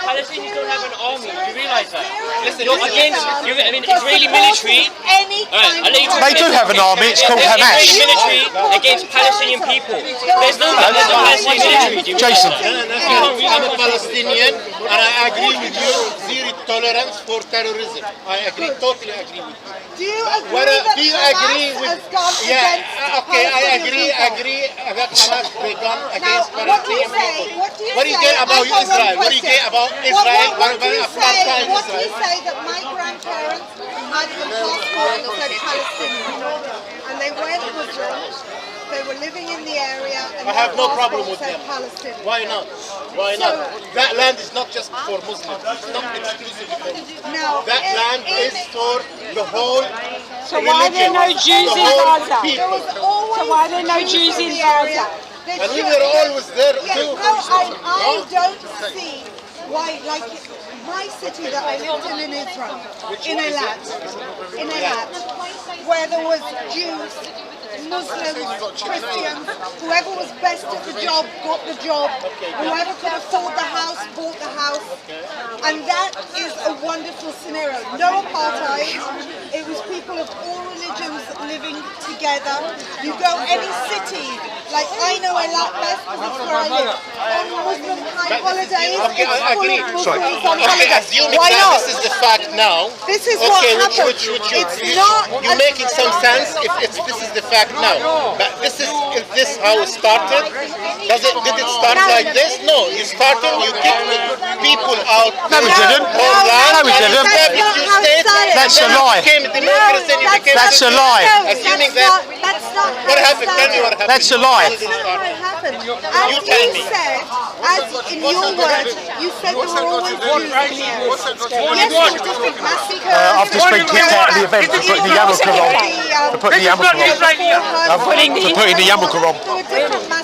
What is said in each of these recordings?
Palestinians don't have an army. Do you realise that? Listen, you're against Israeli military. They do have an army. It's called Hamas. Israeli military against Palestinian people. There's no Palestinian military. Jason. I'm a Palestinian, and I agree with you. Zero tolerance for terrorism. I agree. Totally agree with you. Do you agree with okay, I agree that Hamas begun against Palestinian people. What do you get about Israel? What do you get about Israel? What do you say that my grandparents had the passport that said Palestinian, and they weren't Muslims, they were living in the area, and I have no problem with said them. Palestinian. Why not? Why not? That land is not just for Muslims. It's not exclusively for Muslims. No, that land is for the whole So why are there no Jews in Gaza? So why are there no Jews in Gaza? And we were always there too. I don't see why, like my city that I lived in Israel, in Eilat, where there was Jews, Muslims, Christians, whoever was best at the job got the job, whoever could afford the house bought the house, and that is a wonderful scenario. No apartheid, it was people of all religions living together. You go any city, like I know Eilat best because it's where I live, on Muslim high holidays, it's full of Muslims on holidays. Why not? This is the fact now. This is what happened. You're making some sense if this is the fact now. But is this how it started? Did it start like this? No, you started, you kicked people out. No, we didn't. No, we didn't. That's a lie. That's a lie. Assuming that. What happened? Tell me what happened. That's a lie. That's not what happened. As you said, as in your words, you said there were always Jews in the area. Yes, different massacres. I've just been kicked out of the event for putting the yarmulke on. For putting the yarmulke on. For putting the yarmulke on.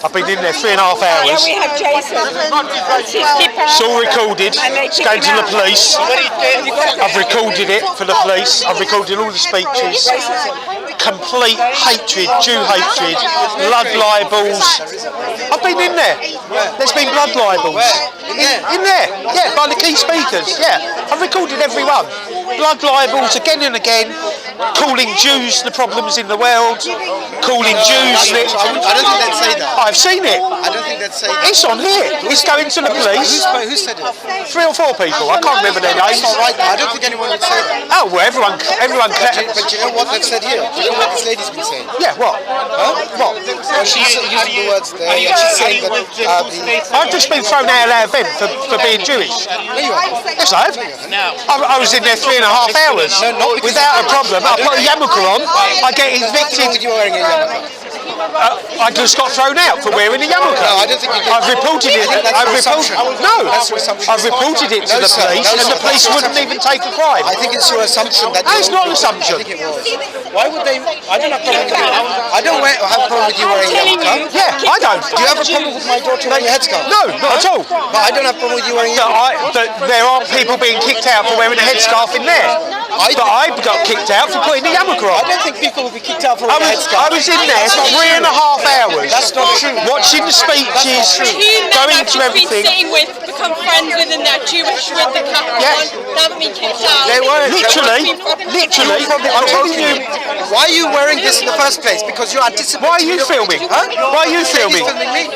I've been in there 3.5 hours. We have Jason. It's all recorded. It's going to the police. I've recorded it for the police. I've recorded all the speeches. Complete hatred, Jew hatred, blood libels. I've been in there. There's been blood libels. In there, yeah, by the key speakers, yeah. I've recorded every one. Blood libels again and again, calling Jews the problems in the world, calling Jews that... I don't think they'd say that. I've seen it. I don't think they'd say that. It's on here. It's going to the police. Who said it? 3 or 4 people. I can't remember their names. That's not right. I don't think anyone would say that. Oh, well, everyone. But you know what they've said here? Do you know what this lady's been saying? Yeah, what? Huh? What? Well, she's using the words there. She's saying that I've just been thrown out of our event for being Jewish. Yes, I have. I was in there 3.5 hours without a problem. I put a yarmulke on. I get evicted. with you wearing a yarmulke. I just got thrown out for wearing a yarmulke. No, I don't think you did. I've reported it. I've reported it to the police, and the police wouldn't even take a crime. I think it's your assumption that. It's not an assumption. I think it was. Why would they? I don't have a problem with you. I don't have a problem with you wearing a yarmulke. Yeah, I don't. Do you have a problem with my daughter wearing a headscarf? No, not at all. But I don't have a problem with you wearing a yarmulke. But there are people being kicked out for wearing a headscarf in there. But I got kicked out for putting the yarmulke on. I don't think people will be kicked out for wearing a headscarf. I was in there for 3.5 hours. That's not true. Watching the speeches, going to everything. Sitting with, become friends with, and they're Jewish with the Catholic one. They haven't been kicked out. They were literally. I'm telling you. Why are you wearing this in the first place? Because you're anticipating. Why are you filming? Huh? Why are you filming? Me?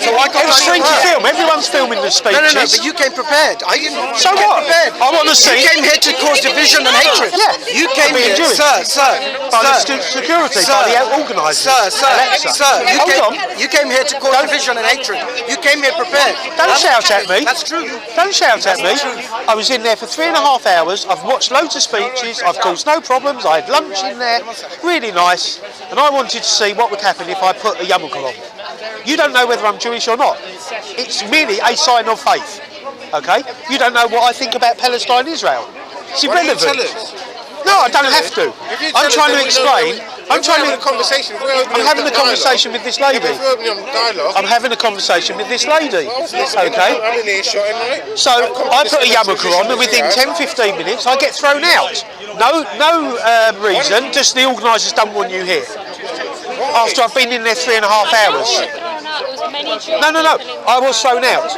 So why can't It's free to film. Everyone's filming the speeches. No, but you came prepared. I didn't. So what? Prepared. I want to see. You came here to cause division and hatred. Yeah. You came here, sir. By the security, by the organisers. Sir. You came here to cause division and hatred. You came here prepared. Don't shout at me. That's true. Don't shout at me. I was in there for 3.5 hours. I've watched loads of speeches. I've caused no problems. I had lunch in there, really nice. And I wanted to see what would happen if I put a yarmulke on. You don't know whether I'm Jewish or not. It's merely a sign of faith. Okay? You don't know what I think about Palestine, Israel. It's irrelevant. No, I don't have to. I'm trying to explain. I'm having a conversation with this lady. I'm having a conversation with this lady. Okay. So I put a yarmulke on, and within 10-15 minutes I get thrown out. No reason. Just the organisers don't want you here. After I've been in there 3.5 hours. No. I was thrown out.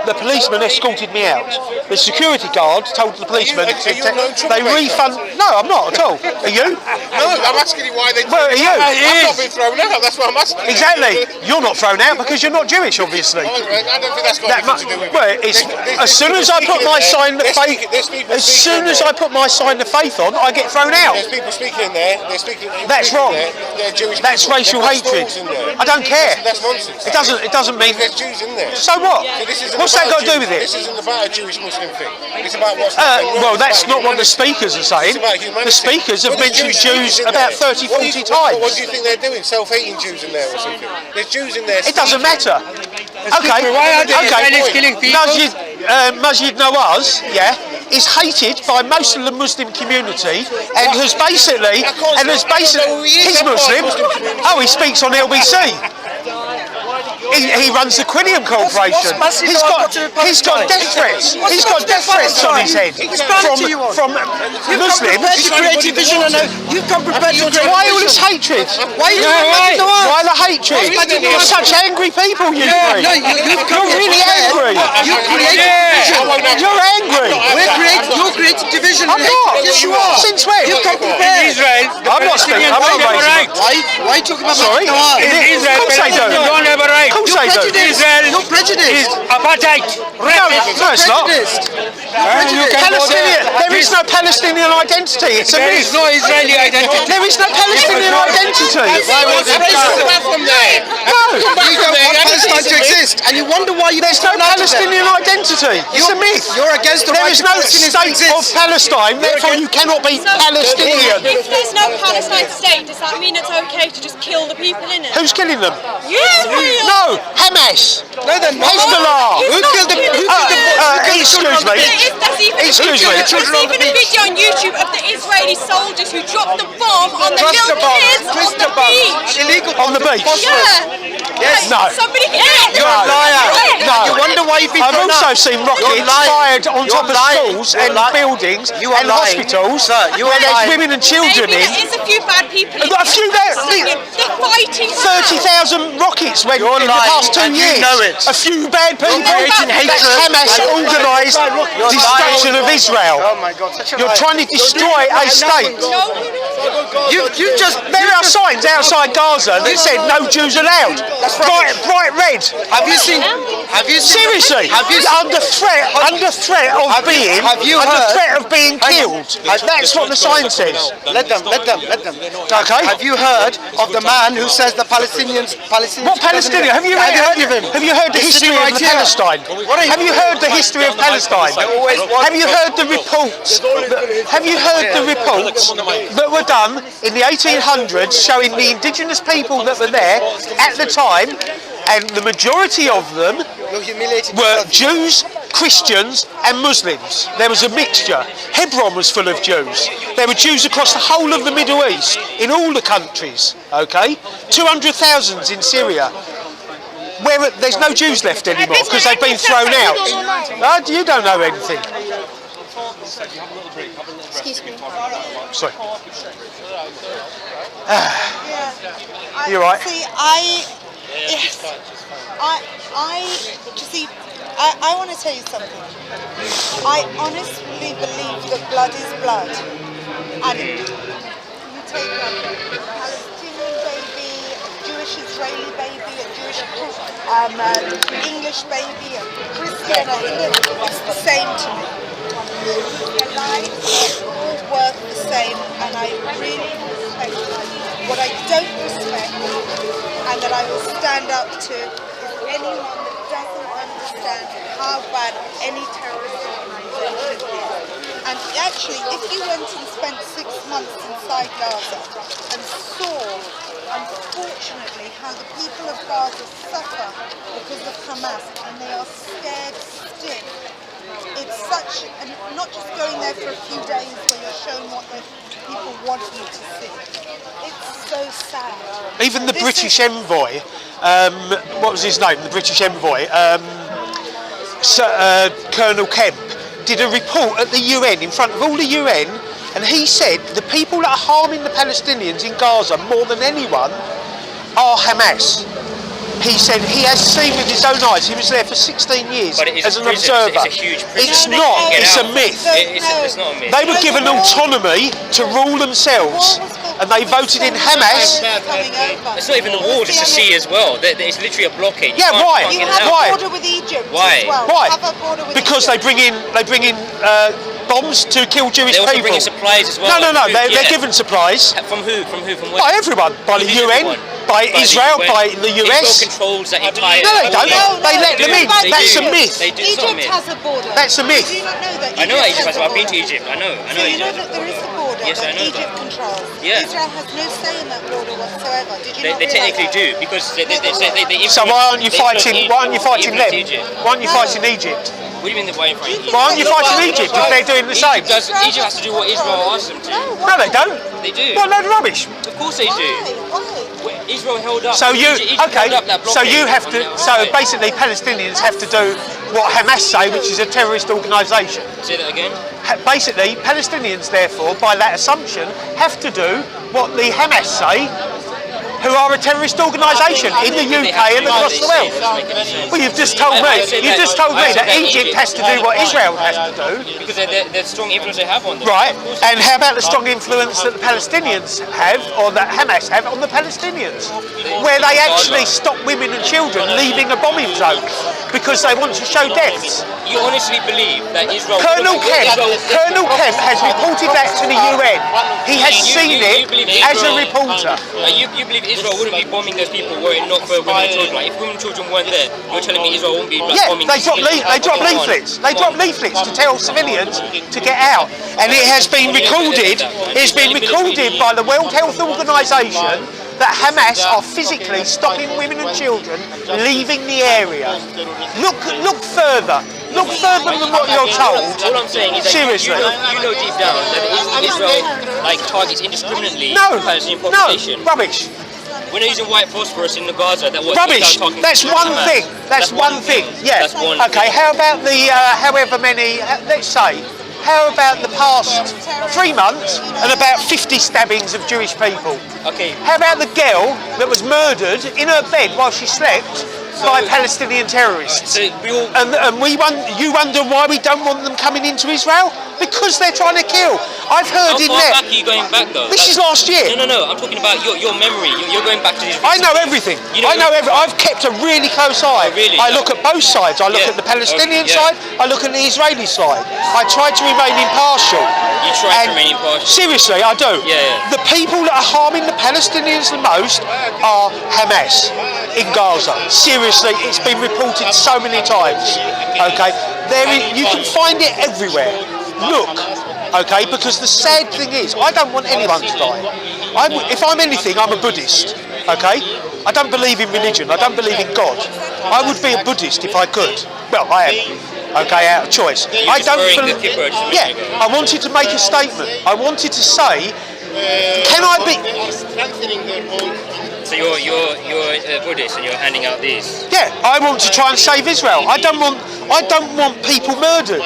The policeman escorted me out. The security guard told the policeman they refund. No, I'm not at all. Are you? No, I'm asking you why they. Where are you? I've not been thrown out. That's what I'm asking. Exactly. You're not thrown out because you're not Jewish, obviously. I don't think that's got anything to do with it. Well, as soon as I put my sign of faith, as soon as I put my sign of faith on, I get thrown out. There's people speaking there. They're speaking. That's wrong. They're Jewish. That's racial hatred. I don't care. That's nonsense. It doesn't mean. There's Jews in there. So what? What's that got to do with it? This isn't about a Jewish-Muslim thing. It's about what's well, that's not what the speakers are saying. The speakers have mentioned Jews about 30-40 times. What do you think they're doing? Self-hating Jews in there or something? There's Jews in there. It doesn't matter. Okay. Why are the Israelis killing people? Masjid Nawaz, is hated by most of the Muslim community and has basically he's Muslim. Oh, he speaks on LBC. He runs the Quilliam Corporation. He's got death threats. He's got death threats on his head from Muslims. You've come prepared to create. Why all this hatred? Why the hatred? You're such angry people, you three. You're really angry. You created division. You're angry. You're creating division. I'm not. Yes, you are. Since when? You come prepared. I'm not speaking. I'm not raising. Why are you talking about Sorry? In Israel, of course I do. don't have a right. Of course I do. You're prejudiced. Apartheid. No, it's not. Palestinian. There is no Palestinian identity. It's a There myth. is no Israeli identity. There is no Palestinian identity. Why was it from there? No. You don't want Palestine to exist, and you wonder why you There's no Palestinian identity. It's a myth. You're against the There right is of no Palestinians to state of exist. Palestine, therefore you cannot be Palestinian. If there's no Palestine state, does that mean it's okay to just kill the people in it? Who's killing them? Israel! No, Hamas. No, then Hezbollah. Who killed the Excuse me. Excuse me. There's even a video on YouTube of the Israeli soldiers who dropped the bomb on the little kids on the beach. Illegal On the beach? Yeah. Yes. No. Somebody get You're a liar. No. You wonder why you've been I've thrown also out. seen You're rockets lying. fired on top of schools and buildings You are and lying. hospitals Sir, you are where there's lying. women and children Maybe in. there is a few bad people. A few there. They're fighting. 30,000 rockets went You're in the lying, past 2 and you years. know it. A few bad people. creating That's hatred. Hamas organised You're destruction lying. of Israel. Oh my God, such a You're liar. trying to destroy a state. You just There are signs outside Gaza that said no Jews allowed. Bright red. Have you seen? Seriously, Have you under threat of being killed. That's what the sign says. Let them. Okay. Have you heard of the man who says the Palestinians? What Palestinian? Have you heard of him? Have you heard the history of Palestine? Have you heard the history of Palestine? Have you heard the reports? Have you heard the reports that were done in the 1800s showing the indigenous people that were there at the time, and the majority of them were Jews, Christians and Muslims. There was a mixture. Hebron was full of Jews. There were Jews across the whole of the Middle East, in all the countries, okay? 200,000 in Syria. Where there's no Jews left anymore because they've been thrown out. You don't know anything. Excuse me. Sorry. You're right. See, I want to tell you something. I honestly believe that blood is blood. And you take a Palestinian baby, a Jewish Israeli baby, a Jewish English baby, a Christian, a Hindu, it's the same to me. Their lives are all worth the same, and I really respect life. What I don't respect, and that I will stand up to, is anyone that doesn't understand how bad any terrorist organisation is. And actually, if you went and spent 6 months inside Gaza and saw, unfortunately, how the people of Gaza suffer because of Hamas, and they are scared stiff. It's such, and not just going there for a few days where you're shown what the people want you to see. It's so sad. Even the British envoy, what was his name? The British envoy, Colonel Kemp, did a report at the UN in front of all the UN, and he said the people that are harming the Palestinians in Gaza more than anyone are Hamas. He said he has seen with his own eyes. He was there for 16 years as an observer. It's a huge prison. It's not. It's a myth. It's not a myth. They were given autonomy to rule themselves, and they voted in Hamas. It's not even the walls; it's the sea as well. It's literally a blockade. Yeah, why? You have Why? a border with Egypt Why? as well. Why? Have a border with Because Egypt. they bring in bombs to kill Jewish They also people. bring in supplies as well. No. Like food, They're given supplies. From who? From where? By everyone. By the UN. Everyone. By Israel. By the US. Israel controls that entire. No, they don't. They let them in. They That's do. a myth. They do. It's not a Egypt myth. has a border. That's a myth. Do you not know that? I know that Egypt has has. a I've been to border? Egypt. I know. So you know that there is a border Yes, I that know Egypt that. controls. Yeah. Israel has no say in that border whatsoever. Did you They not technically realise do because they So why aren't you fighting? Why aren't you fighting them? Egypt. Why aren't you fighting Egypt? What do you mean why you're fighting? Why aren't you fighting Egypt if they're doing the same? Egypt has to do what Israel asks them to. No, they don't. They do. What a load of rubbish. Of course they do. Why? Israel held up. So you Egypt held up that So you blockade have on to. the So outside. basically, Palestinians have to do what Hamas say, which is a terrorist organisation. Say that again. Basically, Palestinians, therefore, by that assumption, have to do what the Hamas say, who are a terrorist organisation in the UK and across the world. Well, you've just told me. You've just told me that Egypt has to do what Israel has to do. Because they're the strong influence they have on them. Right, and how about the strong influence that the Palestinians have, or that Hamas have, on the Palestinians? Where they actually stop women and children leaving a bombing zone because they want to show deaths. You honestly believe that Israel... Colonel Kemp has reported that to the UN. He has seen it as a reporter. You believe Israel wouldn't be bombing those people were it not for women and children? Like, if women and children weren't there, you're telling me Israel wouldn't be Yeah, bombing they drop people? leaflets. They drop leaflets to tell civilians to get out, and it has been recorded. It's been recorded by the World Health Organization that Hamas are physically stopping women and children leaving the area. Look further. Look further than what you're told. All I'm saying is that Seriously. you know deep down that Israel like targets indiscriminately No, the Palestinian population. no, rubbish. When they're using white phosphorus in the Gaza, that was Rubbish. That's one thing. That's one thing. Yeah. That's one Okay. How about the however many? Let's say. How about the past 3 months and about 50 stabbings of Jewish people? Okay. How about the girl that was murdered in her bed while she slept by Palestinian terrorists? So we all... And you wonder why we don't want them coming into Israel? Because they're trying to kill. I've heard How in far there. back are you going back though? This is last year. No. I'm talking about your memory. You're going back to these. I know everything. You know I've kept a really close eye. Really? I look at both sides. I look Yeah. at the Palestinian Okay, yeah. side. I look at the Israeli side. I try to remain impartial. You try to And remain impartial. Seriously, I do. Yeah. The people that are harming the Palestinians the most are Hamas in Gaza. Seriously, it's been reported so many times. Okay, you can find it everywhere. Look. Okay, because the sad thing is, I don't want anyone to die. If I'm anything, I'm a Buddhist. Okay, I don't believe in religion. I don't believe in God. I would be a Buddhist if I could. Well, I am. Okay, out of choice. I don't believe. Yeah, I wanted to make a statement. I wanted to say, can I be? Strengthening their own. So you're Buddhist and you're handing out these. Yeah, I want to try and save Israel. I don't want people murdered.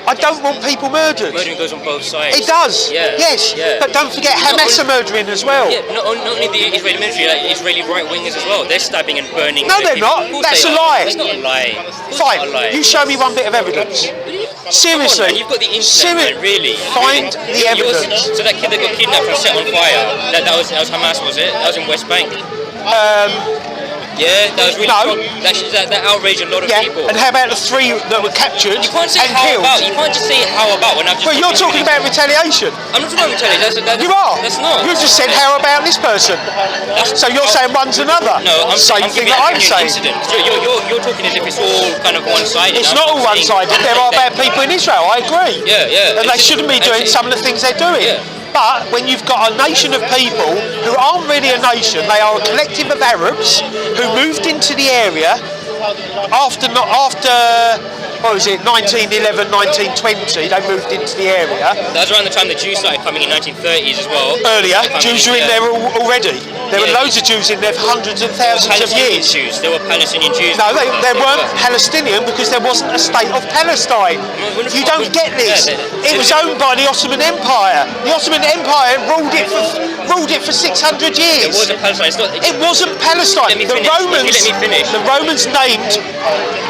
I don't want people murdered. Murdering goes on both sides. It does. Yeah. Yes. Yeah. But don't forget Hamas are murdering as well. Yeah, not only the Israeli military, like Israeli right-wingers as well. They're stabbing and burning. No, they're not. Of course That's they a are. lie. That's not a lie. Of course Fine. it's not a lie. You show me one bit of evidence. Seriously. Come on, man, you've got the internet, man, really. Find the evidence. So that kid that got kidnapped and set on fire, that was Hamas, was it? That was in West Bank. Yeah, that was really No. that outraged a lot of Yeah, people. and how about the 3 that were captured You can't say and how killed? about. You can't just say how about when I've just. Well, you're talking about retaliation. I'm not talking about retaliation. You are. That's not. You just said how about this person. So you're saying one's another. No, I'm same I'm thing giving that I'm an saying. incident. You're talking as if it's all kind of one-sided. It's I'm not all saying- one-sided. There are bad people in Israel. I agree. Yeah, yeah. And they shouldn't be doing some of the things they're doing. Yeah. But when you've got a nation of people who aren't really a nation, they are a collective of Arabs who moved into the area after what was it, 1911, 1920, they moved into the area. That was around the time the Jews started coming in 1930s as well. Earlier, Coming Jews were in there already. There were Yeah. loads of Jews in there for hundreds of thousands of Palestinian years. Jews. There were Palestinian Jews. No, they weren't Palestinian because there wasn't a state of Palestine. You don't get this. It was owned by the Ottoman Empire. The Ottoman Empire ruled it for 600 It years. wasn't Palestine. It's not, It wasn't Palestine. Let me The finish. Romans, Let me finish. the Romans named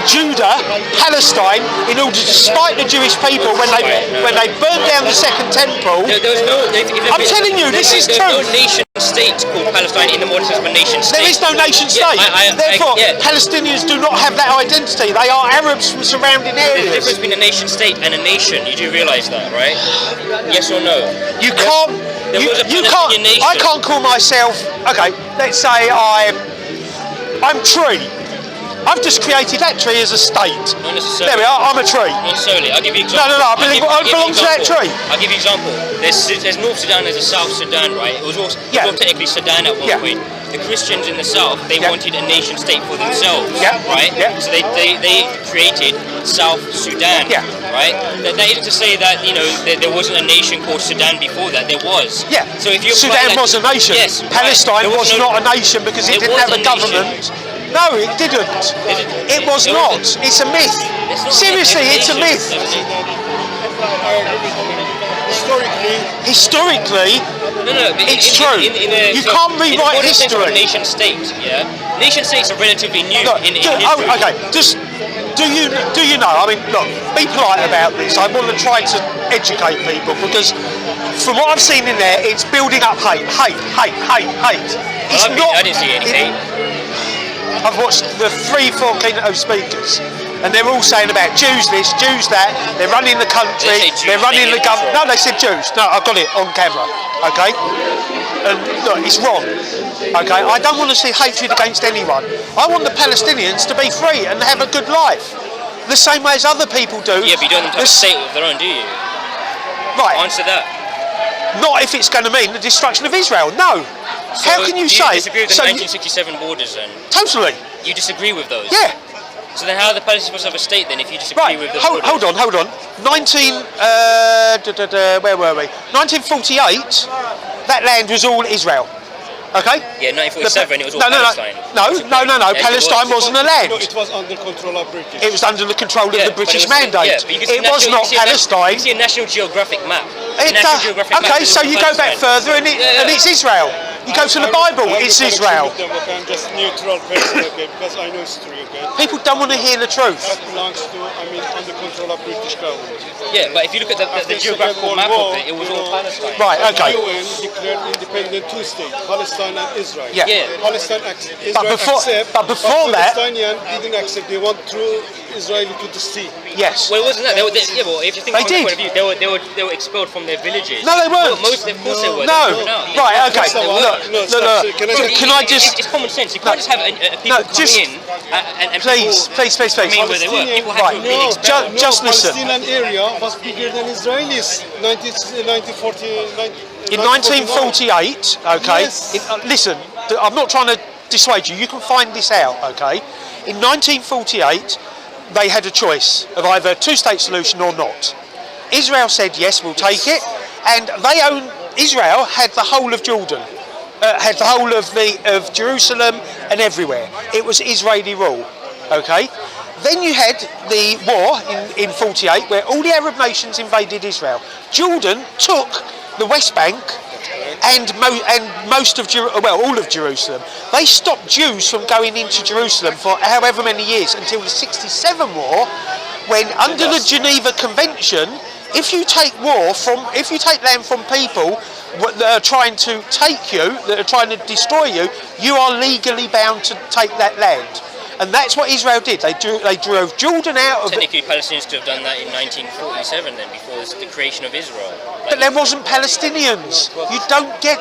Judah Palestine in order to spite the Jewish people when they burned down the Second Temple. There was no. I'm telling you, this is There's true. no nation state called Palestine in the modern sense of a nation state. There is no nation state. Therefore, Palestinians do not have that identity. They are Arabs from surrounding There's a areas. difference between a nation state and a nation. You do realise that, right? Yes or no? You can't. There was a You can't. Palestinian nation. I can't call myself. Okay, let's say I'm tree. I've just created that tree as a state. Not necessarily. There we are. I'm a tree. Not solely. I'll give you example. No, I belong to that tree. I'll give you example. There's North Sudan, there's a South Sudan, right? It was all technically Sudan at one Yeah. point. The Christians in the South, they Yeah. wanted a nation state for themselves, Yeah. right? Yeah. So they created South Sudan, Yeah. right? That isn't to say that, there wasn't a nation called Sudan before that. There was. Yeah. So if you apply Sudan that- was a nation. Yes. Palestine right. There was no- not a nation because it It didn't was have a a nation. government. No, it didn't. It was There not. was It's a myth. It's not Seriously, it's a myth. Historically, No, but it's true. You can't rewrite history. Nation state, yeah. Nation states are relatively new Look, in history. okay. Just do you know? I mean, look. Be polite about this. I want to try to educate people because, from what I've seen in there, it's building up hate. It's I didn't see any hate. I've watched the 3-4 Keynote speakers, and they're all saying about Jews this, Jews that. They're running the country. They say Jews, They're running they the government. No, they said Jews. No, I've got it on camera. Okay. And look, it's wrong. Okay, I don't want to see hatred against anyone. I want the Palestinians to be free and have a good life, the same way as other people do. Yeah, but you don't have a state of their own, do you? Right. Answer that. Not if it's going to mean the destruction of Israel. No. So How can you do say? you disagree with the so 1967 borders then? Totally. You disagree with those? Yeah. So then how are the Palestinians supposed to have a state then if you disagree Right. with the Hold on. 1948. That land was all Israel. Okay. Yeah, 1947 it was all No. Palestine. No. Yeah, Palestine wasn't a land. No, it was under control of British. It was under the control of Yeah, the but British it was still- mandate. yeah, but you can see It was not you Palestine. can see a National Geographic map. Okay, so you go back further and it's Israel. You go to the Bible, it's Israel. I'm just neutral person, okay, because I know history, okay. People don't want to hear the truth. That belongs to, under control of British government. Yeah, but if you look at the geographical map of it, it was all Palestine. Right, okay. UN declared independent two states, Palestine and Israel. Yeah. Yeah. Palestine Israel But before that- Palestinians didn't accept. They want through Israel to the sea. Yes. Well, it wasn't that. Well, if you think They from did. that point of view, they were expelled from their villages. No, they weren't. Well, of course they were. No. They were thrown out. Right, okay. First of all, Look. Can I just... It's common sense. You can't just have people come just- in and Please. remain where they were. People had to be expelled. Just listen. Palestinian area was bigger than Israelis. 1940. In 1948, okay, Yes. listen, I'm not trying to dissuade you, you can find this out, okay? In 1948, they had a choice of either a two-state solution or not. Israel said, yes, we'll take it, and Israel had the whole of Jordan, had the whole of Jerusalem and everywhere. It was Israeli rule, okay? Then you had the war in 48, where all the Arab nations invaded Israel. Jordan took the West Bank and most of all of Jerusalem. They stopped Jews from going into Jerusalem for however many years until the '67 war, when under the Geneva Convention, if you take land from people that are trying to take you, that are trying to destroy you, you are legally bound to take that land. And that's what Israel did. They drove Jordan out of. Technically, Palestinians could have done that in 1947, then, before the creation of Israel. But there wasn't Palestinians. You don't get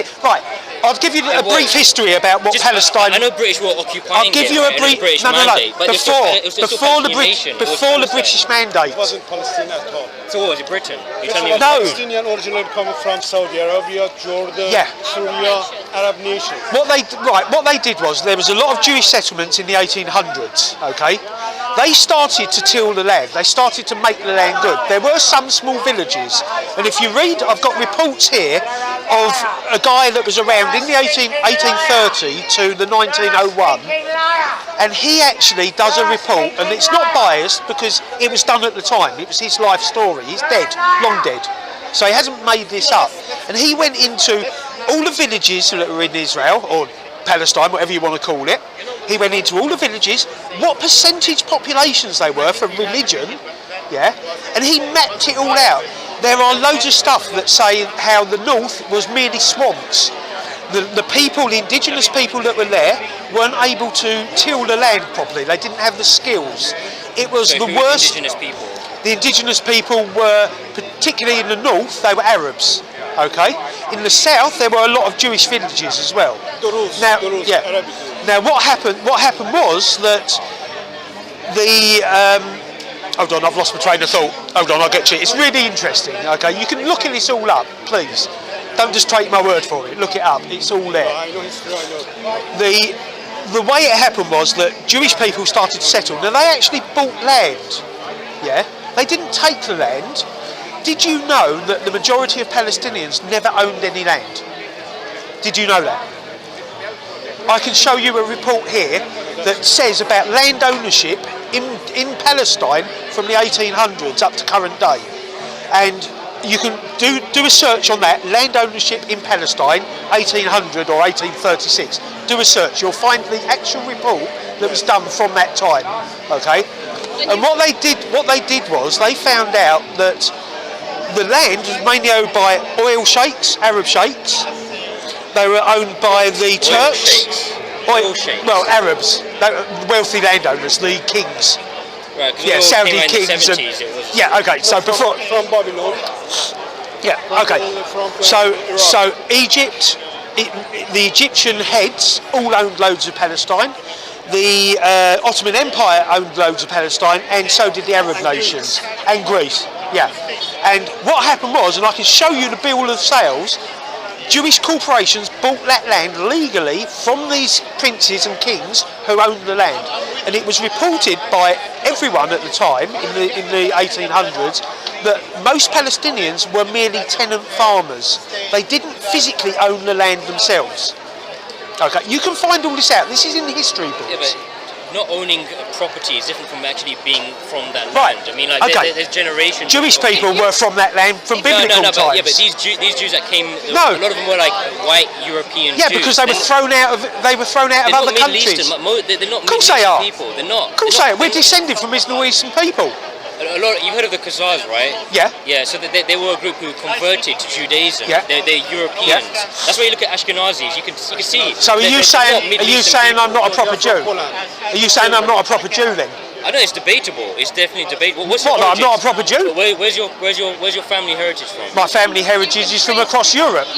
it. Right. I'll give you a brief history about what Palestine. I know British were occupying. I'll give you a brief. No. Before the British Mandate. It wasn't Palestine at all. So what was it? Britain? You're telling me No. Palestinian originally coming from Saudi Arabia, Jordan, Syria, Arab nations. What they did was there was a lot of Jewish settlements in the 1800s. Okay, they started to till the land. They started to make the land good. There were some small villages, and if you read, I've got reports here of a guy that was around in the 1830 to the 1901, and he actually does a report, and it's not biased because it was done at the time. It was his life story. He's dead, long dead. So he hasn't made this up. And he went into all the villages that were in Israel, or Palestine, whatever you want to call it. He went into all the villages, what percentage populations they were for religion, and he mapped it all out. There are loads of stuff that say how the north was merely swamps. The people, the indigenous people that were there, weren't able to till the land properly. They didn't have the skills. It was the worst. Indigenous people? The indigenous people were, particularly in the north, they were Arabs. Okay. In the south, there were a lot of Jewish villages as well. Now, what happened was that hold on, I've lost my train of thought. Hold on, I'll get to it. It's really interesting. Okay, you can look at this all up, please. Don't just take my word for it. Look it up. It's all there. The way it happened was that Jewish people started to settle. Now, they actually bought land. Yeah, they didn't take the land. Did you know that the majority of Palestinians never owned any land? Did you know that? I can show you a report here that says about land ownership in Palestine from the 1800s up to current day. And you can do a search on that, land ownership in Palestine, 1800 or 1836. Do a search, you'll find the actual report that was done from that time. Okay? And what they did was they found out that the land was mainly owned by oil sheikhs, Arab sheikhs. They were owned by the Turks. Oil sheikhs. Well, Arabs, wealthy landowners, the kings. Right, Saudi kings. Okay. So before from Babylon. Okay. So Egypt, the Egyptian heads all owned loads of Palestine. The Ottoman Empire owned loads of Palestine, and so did the Arab nations and Greece. Yeah. And what happened was, and I can show you the bill of sales. Jewish corporations bought that land legally from these princes and kings who owned the land, and it was reported by everyone at the time in the 1800s that most Palestinians were merely tenant farmers. They didn't physically own the land themselves. Okay, you can find all this out. This is in the history books. Yeah, but not owning property is different from actually being from that Right. land. I mean, like, there's generations. Jewish people were from that land from biblical times. But these Jews that came, a lot of them were like white European Jews. Yeah, because they were thrown out of other countries. They're not Of course they are. people. They're not. Of course they are. We're descended from Middle Eastern people. A lot. You've heard of the Khazars, right? Yeah. Yeah. So they were a group who converted to Judaism. Yeah. They're Europeans. Yeah. That's why you look at Ashkenazis. You can see. So are you saying I'm not a proper Jew? Are you saying I'm not a proper Jew then? I know it's debatable. It's definitely debatable. What's What? your I'm not a proper Jew? Where's your family heritage from? My family heritage is from across Europe,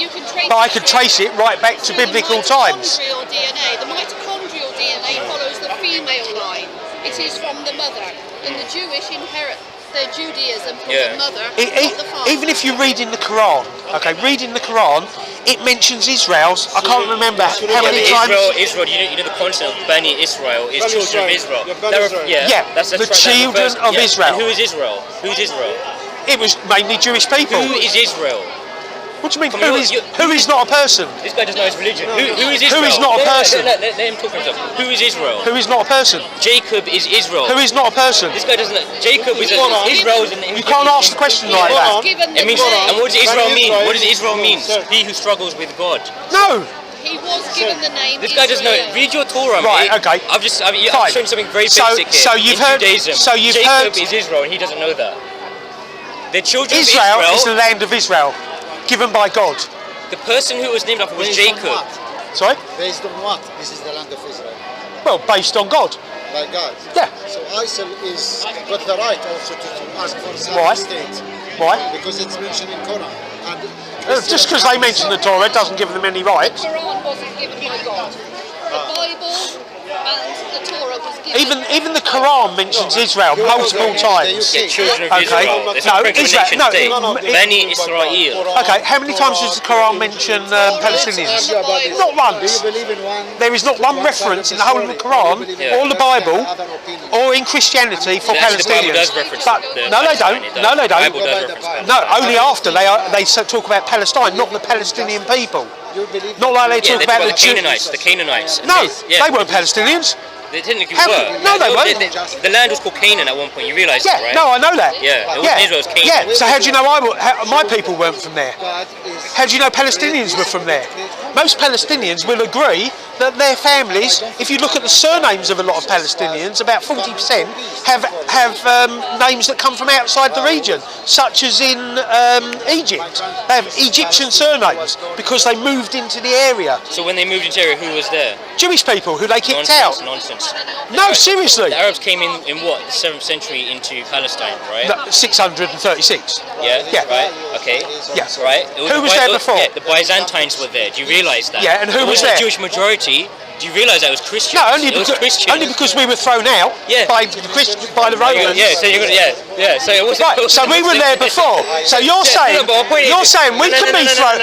but I could trace it right back to biblical times. The mitochondrial DNA follows the female line. It is from the mother, and the Jewish inherit their Judaism from the mother, not the father. Even if you read in the Quran, reading the Quran, it mentions Israel. I can't remember how many times. Israel. You know the concept of Bani Israel is children of Israel. That's the children of Israel. And who is Israel? Who's Israel? It was mainly Jewish people. Who is Israel? What do you mean? Who is not a person? This guy doesn't know his religion. Who is Israel? Who is not a person? Let him talk for himself. Who is Israel? Who is not a person? Jacob is Israel. Who is not a person? This guy doesn't know. Jacob is Israel. You can't ask the question like that. It means. And what does Israel mean? What does Israel mean? He who struggles with God. No. He was given the name. This guy doesn't know. Read your Torah, right? Mate. Okay. I've shown something very basic here. So you've heard. Judaism. So you've Jacob heard. is Israel, and he doesn't know that. The children Israel of Israel is the land of Israel. given by God. The person who was named after was Jacob. Sorry? Based on what? This is the land of Israel. Well, based on God. By God. Yeah. So ISIL is got the right also to ask for Why? Islamic State. Why? Because it's mentioned in Quran. And Just because they mention the Torah doesn't give them any rights. The Quran wasn't given by God. The Bible and the Torah was given. Even the Quran mentions Israel multiple times. Yeah, children of Okay. Israel. It's No, referring to a Israel- nation no, state. it- Bani Israel. Okay, how many times does the Quran mention Palestinians? argue about this. Not once. Do you believe in one? There is not one reference in the whole of the Quran or the Bible or in Christianity for Actually, the Bible Palestinians. does reference But the no, they Palestine, don't. it does. No, they The Bible don't. does reference Palestine. No, only after they talk about Palestine, not the Palestinian people. You believe Not like they Yeah, talk they about talk the about the Canaanites. The Canaanites. No, Yeah. they weren't Palestinians. They technically How- were. no, they weren't. The land was called Canaan at one point. You realise Yeah, that, right? no, I know that. Yeah, it wasn't Israel, it was Canaan. Yeah, so how do you know my people weren't from there? God is How do you know Palestinians were from there? Most Palestinians will agree that their families, if you look at the surnames of a lot of Palestinians, about 40% have names that come from outside the region, such as in Egypt. They have Egyptian surnames because they moved into the area. So when they moved into area, who was there? Jewish people who they kicked Nonsense, out. nonsense. No, seriously. The Arabs came in what, the 7th century into Palestine, right? No, 636. Yeah, Yeah. right, okay. Yeah. Right. It Who was there before? Yeah, the Byzantines were there. Do you realise that? Yeah, and who It was wasn't there? a Jewish majority. Do you realise that it was Christians? No, only it was because Christians. we were thrown out Yeah. by the Romans. Yeah, so you're gonna, yeah. So it wasn't. Right, so we were there before. So you're saying no, but my point is- you're saying we can be thrown.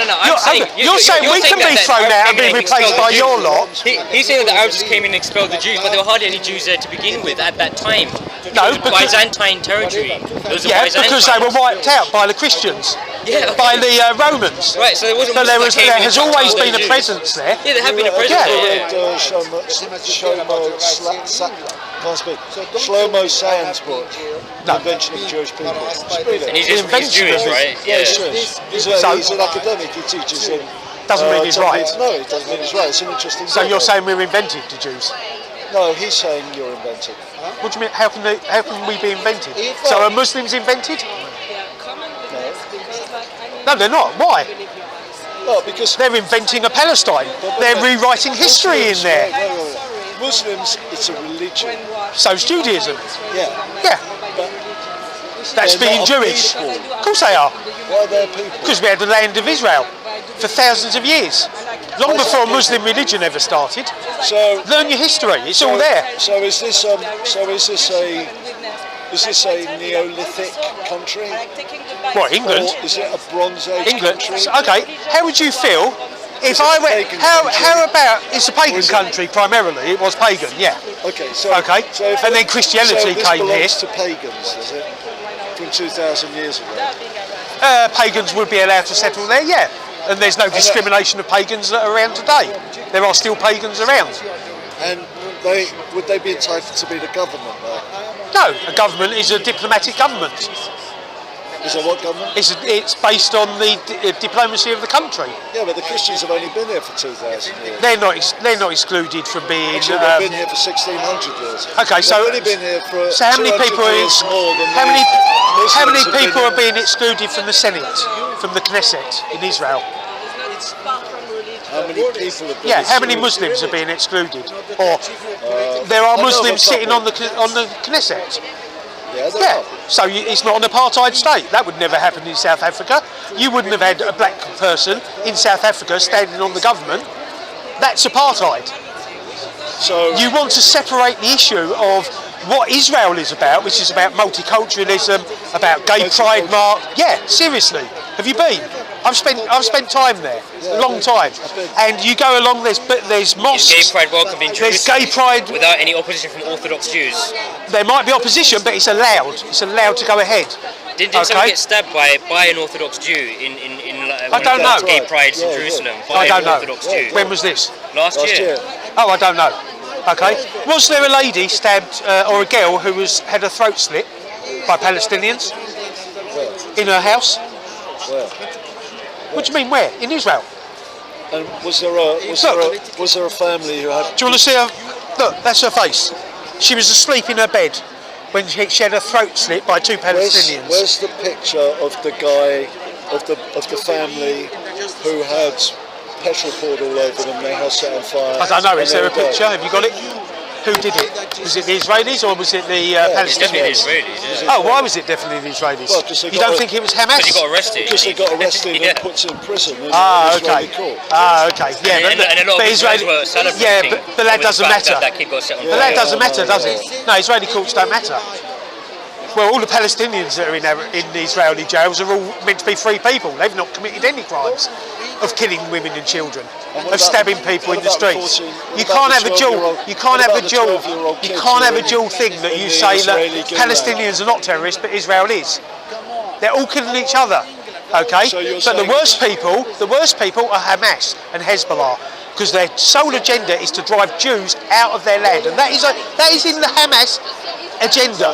You're saying we can be thrown out and be replaced by your lot. He's saying that the Arabs just came in and expelled the Jews, but there were hardly any Jews there to begin with at that time. No, It was because- Byzantine territory. It was the Yeah, because they were Byzantines. wiped out by the Christians, Yeah, by the Romans. right. So there wasn't. So there Muslims that came there in has and always expelled been the a Jews. presence there. Yeah, there have been a presence there. Shlomo Sands book, No. The Invention of Jewish People. Just read And it. he's invention Jewish, of it. right? Yeah, sure. He's an academic, he teaches him. Doesn't mean he's right. No, it doesn't mean he's right. It's an interesting So book. you're saying we're invented, the Jews? No, he's saying you're invented. What do you mean? How can we be invented? So are Muslims invented? No, they're not. Why? No, because They're inventing a Palestine. They're rewriting history in there. Muslims, it's a religion. So's Judaism. Yeah. Yeah. That's They're being not a Jewish. people. Of course they are. Why are they people? Because we had the land of Israel for thousands of years. Long before Muslim religion ever started. So, Learn your history. It's all there. So is this a Neolithic country? What, England? Or is it a Bronze Age England. country? So, okay. How would you feel if I went? How about? It's a pagan country primarily. It was pagan. Yeah. Okay, so Okay. so if And then it- Christianity so this came here. belongs to pagans, does it? From 2,000 years ago. Pagans would be allowed to settle there. Yeah. And there's no discrimination of pagans that are around today. There are still pagans around. And would they be entitled to be the government though? No, a government is a diplomatic government. Is it what government? It's based on the diplomacy of the country. Yeah, but the Christians have only been here for 2,000 years. They're not excluded from being. Actually, they've been here for 1,600 years. Okay, so they've only been here for so how many 200 people years more than how many Muslims how many have been people here. are being excluded from the Senate, from the Knesset in Israel? How many people have been Yeah, how many excluded? Muslims are being excluded? Or there are I know of a Muslims sitting on couple. the Knesset. Yeah, they Yeah, are. so it's not an apartheid state. That would never happen in South Africa. You wouldn't have had a black person in South Africa standing on the government. That's apartheid. So You want to separate the issue of what Israel is about, which is about multiculturalism, about gay pride march. Yeah, seriously. Have you been? I've spent time there, a long time. And you go along, there's Is mosques. gay pride welcomed in There's Jerusalem gay pride. without any opposition from Orthodox Jews? There might be opposition, but it's allowed. It's allowed to go ahead. Didn't someone Okay. get stabbed by an Orthodox Jew in I don't know. gay prides in Yeah, Jerusalem I by don't an know. Orthodox Jew? When was this? Last last year. year. Oh, I don't know. Okay. Was there a lady stabbed, or a girl who had her throat slit by Palestinians in her house? Where? What do you mean, where? In Israel? And was there a family who had? Do you want to see her? Look, that's her face. She was asleep in her bed when she had her throat slit by two Palestinians. Where's the picture of the guy of the family who had petrol poured all over them, their house set on fire. I don't know, is and there a they were picture? dead. Have you got it? Who did it? Was it the Israelis or was it the Definitely Palestinians? the Israelis. Yeah. Oh, why was it definitely the Israelis? Well, 'cause they you don't got- think it was Hamas? Because he got arrested. Because they got arrested Yeah. and put in prison in Ah, an Israeli okay. court. Ah, okay. Yeah, And a lot of Israelis were celebrating. Yeah, but that with the doesn't fact matter. That kid got set on But that fire. doesn't matter, does it? No, Israeli courts don't matter. Well, all the Palestinians that are in the Israeli jails are all meant to be free people. They've not committed any crimes of killing women and children, of stabbing people in the streets. You can't have a dual. You can't have a dual. You can't have a dual thing that you say that Palestinians are not terrorists, but Israel is. They're all killing each other. Okay, but the worst people are Hamas and Hezbollah, because their sole agenda is to drive Jews out of their land, and that is in the Hamas agenda.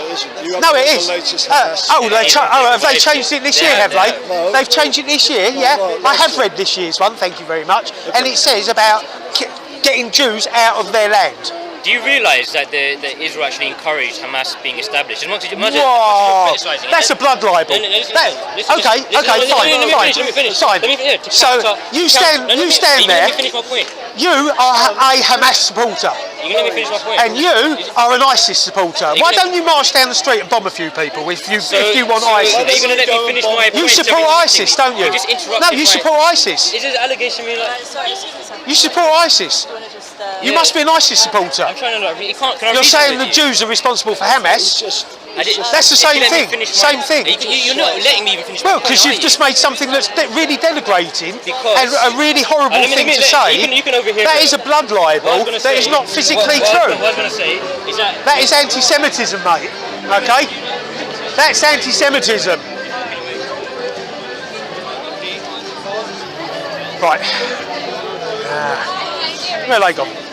No, it is. Have they changed it this year? Have they? No. They've changed it this year. Yeah, I have read this year's one. Thank you very much. And it says about getting Jews out of their land. Do you realise that Israel actually encouraged Hamas being established? Wow, that's a blood libel. Okay, fine. So you stand there. Let me finish my point. You are a Hamas supporter. You can let me finish my point. And you are an ISIS supporter. Why don't you march down the street and bomb a few people if you want ISIS? Are you going to let me finish my point? You support ISIS, don't you? just interrupted No, you support ISIS. Is this allegation me like? You support ISIS. You must be an ISIS supporter. I'm trying to like. Can I You're reason saying with the you? Jews are responsible for Hamas. That's the If same you let me thing. finish Same my- thing. You're not letting me even finish my Well, point, because are you've you? just made something that's really denigrating Because- and a really horrible Let me- thing let to me- say. you can overhear That it. is a blood What I was libel. gonna That is say- not physically what true. I was going to say is that That is anti-Semitism, mate. Okay? That's anti-Semitism. Right. Where are they gone?